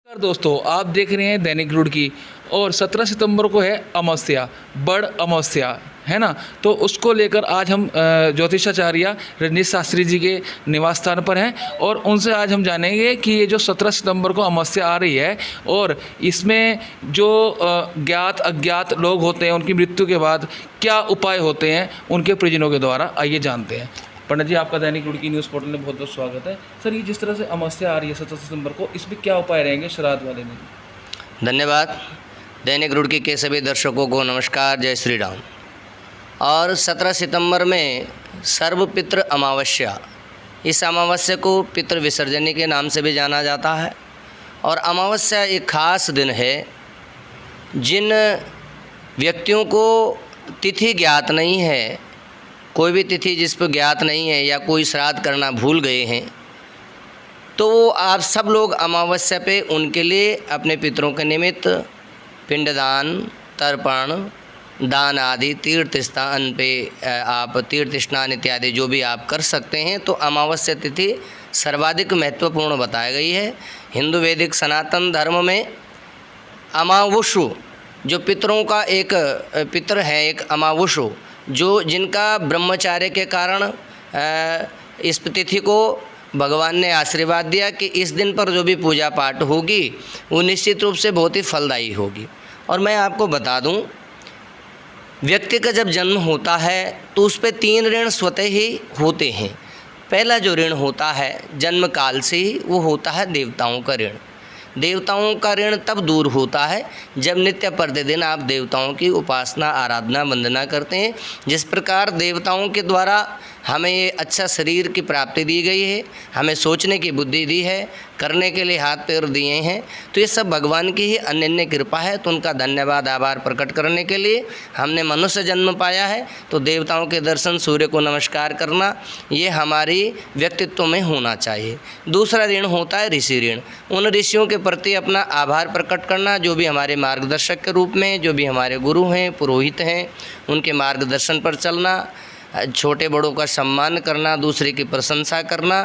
नमस्कार दोस्तों, आप देख रहे हैं दैनिक रुड़की और 17 सितंबर को है अमावस्या, बड़ अमावस्या है ना। तो उसको लेकर आज हम ज्योतिषाचार्य रजनीश शास्त्री जी के निवास स्थान पर हैं और उनसे आज हम जानेंगे कि ये जो 17 सितंबर को अमावस्या आ रही है और इसमें जो ज्ञात अज्ञात लोग होते हैं उनकी मृत्यु के बाद क्या उपाय होते हैं उनके परिजनों के द्वारा, आइए जानते हैं। पंडित जी, आपका दैनिक रुड़की न्यूज़ पोर्टल में बहुत बहुत स्वागत है। सर, ये जिस तरह से अमावस्या आ रही है 17 सितंबर को, इसमें क्या उपाय रहेंगे श्राद्ध वाले में? धन्यवाद। दैनिक रुड़की के सभी दर्शकों को नमस्कार, जय श्री राम। और 17 सितंबर में सर्वपितृ अमावस्या, इस अमावस्या को पितृ विसर्जनी के नाम से भी जाना जाता है। और अमावस्या एक खास दिन है। जिन व्यक्तियों को तिथि ज्ञात नहीं है, कोई भी तिथि जिस पर ज्ञात नहीं है या कोई श्राद्ध करना भूल गए हैं, तो आप सब लोग अमावस्या पे उनके लिए अपने पितरों के निमित्त पिंडदान, तर्पण, दान आदि तीर्थ स्थान पे आप तीर्थ स्नान इत्यादि जो भी आप कर सकते हैं। तो अमावस्या तिथि सर्वाधिक महत्वपूर्ण बताई गई है। हिंदू वैदिक सनातन धर्म में अमावस्यु जो पितरों का एक पितर है, एक अमावस्यु जो जिनका ब्रह्मचार्य के कारण इस तिथि को भगवान ने आशीर्वाद दिया कि इस दिन पर जो भी पूजा पाठ होगी वो निश्चित रूप से बहुत ही फलदायी होगी। और मैं आपको बता दूं, व्यक्ति का जब जन्म होता है तो उस पर 3 ऋण स्वतः ही होते हैं। पहला जो ऋण होता है जन्म काल से ही, वो होता है देवताओं का ऋण। देवताओं का ऋण तब दूर होता है जब नित्य प्रतिदिन आप देवताओं की उपासना, आराधना, वंदना करते हैं। जिस प्रकार देवताओं के द्वारा हमें ये अच्छा शरीर की प्राप्ति दी गई है, हमें सोचने की बुद्धि दी है, करने के लिए हाथ पैर दिए हैं, तो ये सब भगवान की ही अनन्य कृपा है। तो उनका धन्यवाद, आभार प्रकट करने के लिए हमने मनुष्य जन्म पाया है। तो देवताओं के दर्शन, सूर्य को नमस्कार करना, ये हमारी व्यक्तित्व में होना चाहिए। दूसरा ऋण होता है ऋषि ऋण। उन ऋषियों के प्रति अपना आभार प्रकट करना जो भी हमारे मार्गदर्शक के रूप में, जो भी हमारे गुरु हैं, पुरोहित हैं, उनके मार्गदर्शन पर चलना, छोटे बड़ों का सम्मान करना, दूसरे की प्रशंसा करना।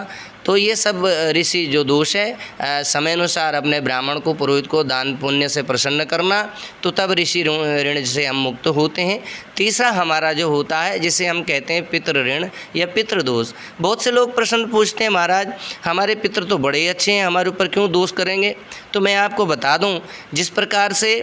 तो ये सब ऋषि जो दोष है, समय अनुसार अपने ब्राह्मण को, पुरोहित को दान पुण्य से प्रसन्न करना, तो तब ऋषि ऋण से हम मुक्त होते हैं। तीसरा हमारा जो होता है जिसे हम कहते हैं पितृ ऋण या पितृदोष। बहुत से लोग प्रश्न पूछते हैं, महाराज हमारे पितृ तो बड़े अच्छे हैं, हमारे ऊपर क्यों दोष करेंगे? तो मैं आपको बता दूं, जिस प्रकार से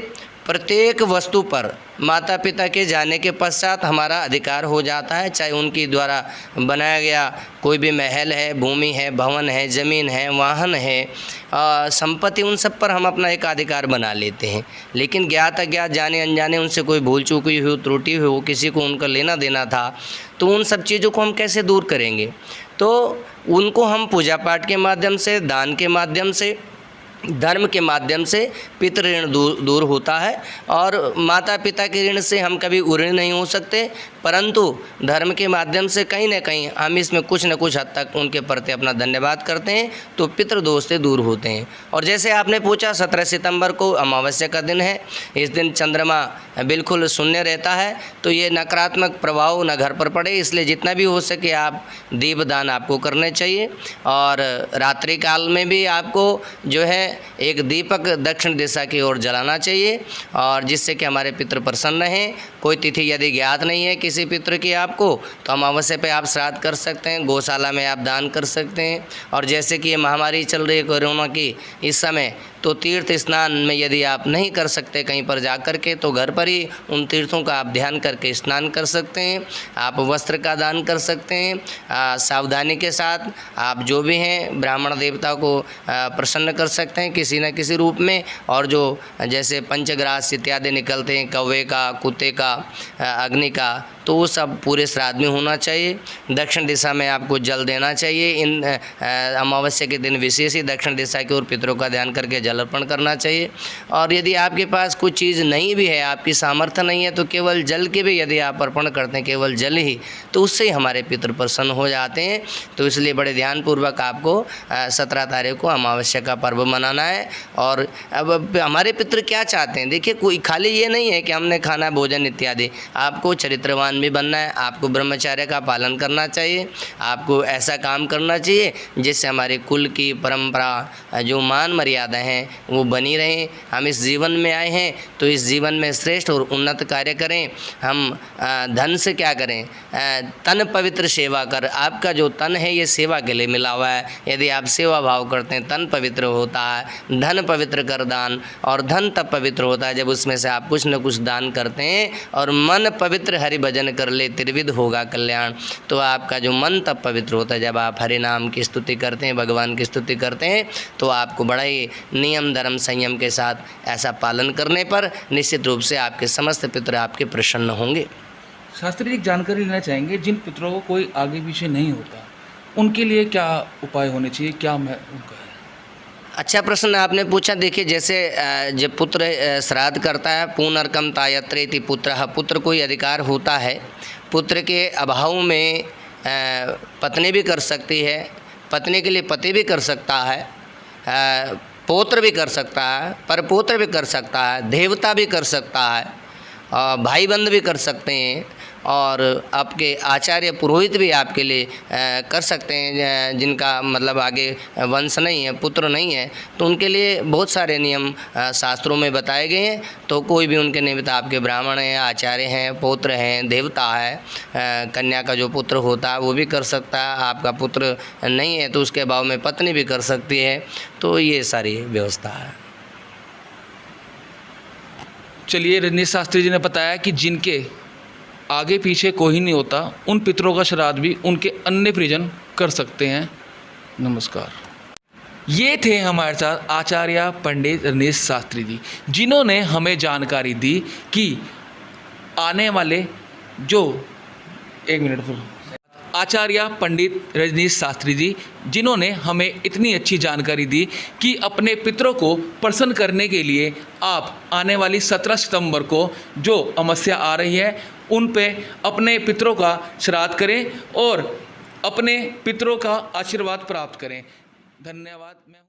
प्रत्येक वस्तु पर माता पिता के जाने के पश्चात हमारा अधिकार हो जाता है, चाहे उनकी द्वारा बनाया गया कोई भी महल है, भूमि है, भवन है, ज़मीन है, वाहन है, संपत्ति, उन सब पर हम अपना एक अधिकार बना लेते हैं। लेकिन ज्ञात अज्ञात, जाने अनजाने उनसे कोई भूल चूक हुई हो, त्रुटि हुई हो, किसी को उनका लेना देना था, तो उन सब चीज़ों को हम कैसे दूर करेंगे? तो उनको हम पूजा पाठ के माध्यम से, दान के माध्यम से, धर्म के माध्यम से पितृ ऋण दूर होता है। और माता पिता के ऋण से हम कभी ऋणी नहीं हो सकते, परंतु धर्म के माध्यम से कहीं ना कहीं हम इसमें कुछ न कुछ हद तक उनके प्रति अपना धन्यवाद करते हैं, तो पितृदोष से दूर होते हैं। और जैसे आपने पूछा, 17 सितंबर को अमावस्या का दिन है। इस दिन चंद्रमा बिल्कुल शून्य रहता है, तो ये नकारात्मक प्रभाव न घर पर पड़े, इसलिए जितना भी हो सके आप दीपदान आपको करने चाहिए। और रात्रि काल में भी आपको जो है एक दीपक दक्षिण दिशा की ओर जलाना चाहिए, और जिससे कि हमारे पितृ प्रसन्न रहें। कोई तिथि यदि ज्ञात नहीं है किसी पितृ की आपको, तो अमावस्या पे आप श्राद्ध कर सकते हैं, गौशाला में आप दान कर सकते हैं। और जैसे कि ये महामारी चल रही है कोरोना की इस समय, तो तीर्थ स्नान में यदि आप नहीं कर सकते कहीं पर जा कर के, तो घर पर ही उन तीर्थों का आप ध्यान करके स्नान कर सकते हैं। आप वस्त्र का दान कर सकते हैं। सावधानी के साथ आप जो भी हैं ब्राह्मण देवता को प्रसन्न कर सकते हैं किसी न किसी रूप में। और जो जैसे पंचग्रास इत्यादि निकलते हैं, कौवे का, कुत्ते का, अग्नि का, तो वो सब पूरे श्राद्ध में होना चाहिए। दक्षिण दिशा में आपको जल देना चाहिए। इन अमावस्या के दिन विशेष ही दक्षिण दिशा की ओर पितरों का ध्यान करके जल अर्पण करना चाहिए। और यदि आपके पास कुछ चीज़ नहीं भी है, आपकी सामर्थ्य नहीं है, तो केवल जल के भी यदि आप अर्पण करते हैं, केवल जल ही, तो उससे ही हमारे पितृ प्रसन्न हो जाते हैं। तो इसलिए बड़े ध्यानपूर्वक आपको 17 तारीख को अमावस्या का पर्व मनाना है। और अब हमारे पितृ क्या चाहते हैं, देखिए कोई खाली ये नहीं है कि हमने खाना, भोजन इत्यादि, आपको चरित्रवान विद्वान भी बनना है, आपको ब्रह्मचर्य का पालन करना चाहिए, आपको ऐसा काम करना चाहिए जिससे हमारे कुल की परंपरा जो मान मर्यादा हैं वो बनी रहें। हम इस जीवन में आए हैं तो इस जीवन में श्रेष्ठ और उन्नत कार्य करें। हम धन से क्या करें, तन पवित्र सेवा कर। आपका जो तन है ये सेवा के लिए मिला हुआ है। यदि आप सेवा भाव करते हैं तन पवित्र होता है। धन पवित्र कर दान, और धन तब पवित्र होता है जब उसमें से आप कुछ न कुछ दान करते हैं। और मन पवित्र हरि भजन कर ले, त्रिविध होगा कल्याण। तो आपका जो मन तब पवित्र होता है जब आप हरि नाम की स्तुति करते हैं, भगवान की स्तुति करते हैं, तो आपको बड़ा ही नियम धर्म संयम के साथ ऐसा पालन करने पर निश्चित रूप से आपके समस्त पितृ आपके प्रसन्न होंगे। शास्त्री जी एक जानकारी लेना चाहेंगे, जिन पितरों को कोई आगे पीछे नहीं होता उनके लिए क्या उपाय होने चाहिए, क्या उनका है? अच्छा प्रश्न आपने पूछा। देखिए, जैसे जब पुत्र श्राद्ध करता है, पुनर्कम तायत्रेति पुत्रः, पुत्र कोई अधिकार होता है। पुत्र के अभाव में पत्नी भी कर सकती है, पत्नी के लिए पति भी कर सकता है, पौत्र भी कर सकता है, परपौत्र भी कर सकता है, देवता भी कर सकता है, भाई बंध भी कर सकते हैं, और आपके आचार्य पुरोहित भी आपके लिए कर सकते हैं। जिनका मतलब आगे वंश नहीं है, पुत्र नहीं है, तो उनके लिए बहुत सारे नियम शास्त्रों में बताए गए हैं। तो कोई भी उनके निमित्त आपके ब्राह्मण हैं, आचार्य हैं, पौत्र हैं, देवता है, कन्या का जो पुत्र होता है वो भी कर सकता है। आपका पुत्र नहीं है तो उसके अभाव में पत्नी भी कर सकती है। तो ये सारी व्यवस्था है। चलिए, रजनीश शास्त्री जी ने बताया कि जिनके आगे पीछे कोई नहीं होता उन पितरों का श्राद्ध भी उनके अन्य परिजन कर सकते हैं। नमस्कार। ये थे हमारे साथ आचार्य पंडित रजनीश शास्त्री जी, जिन्होंने हमें जानकारी दी कि आने वाले जो आचार्य पंडित रजनीश शास्त्री जी, जिन्होंने हमें इतनी अच्छी जानकारी दी कि अपने पितरों को प्रसन्न करने के लिए आप आने वाली 17 सितंबर को जो अमावस्या आ रही है उन पे अपने पितरों का श्राद्ध करें और अपने पितरों का आशीर्वाद प्राप्त करें। धन्यवाद। मैं